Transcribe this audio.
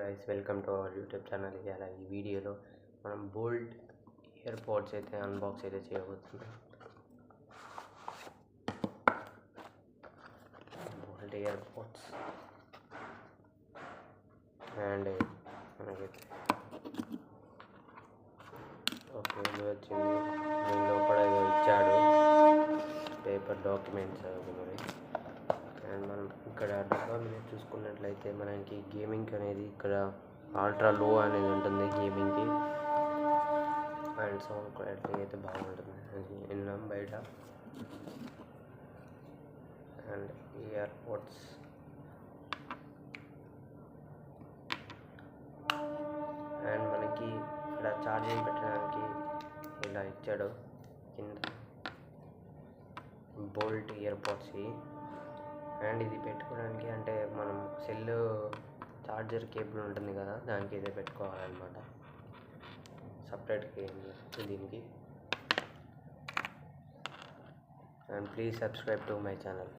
Guys, welcome to our YouTube channel. ఇవాళ ఈ వీడియోలో మనం బోల్ట్ ఇయర్ పోడ్స్ అయితే అన్బాక్స్ అయితే చేయబోతున్నాం. బోల్ట్ ఇయర్ పోడ్స్ అండ్ మనకైతే ఓకే వచ్చింది. దీని లోపల ఏదో ఇచ్చాడు, పేపర్ డాక్యుమెంట్స్ మరి. అండ్ మనం ఇక్కడ డబ్బా మీద చూసుకున్నట్లయితే మనకి గేమింగ్ అనేది ఇక్కడ అల్ట్రా లో అనేది ఉంటుంది గేమింగ్కి. అండ్ సౌండ్ క్వాలిటీ అయితే బాగుంటుంది విన్నాం బయట. అండ్ ఇయర్ పోడ్స్ అండ్ మనకి ఇక్కడ ఛార్జింగ్ పెట్టడానికి ఇలా ఇచ్చాడు కింద బోల్ట్ ఇయర్ పోడ్స్. అండ్ ఇది పెట్టుకోవడానికి అంటే మనం సెల్ ఛార్జర్ కేబుల్ ఉంటుంది కదా, దానికి ఇదే పెట్టుకోవాలన్నమాట, సపరేట్ కేబుల్ దీనికి. And please subscribe to my channel.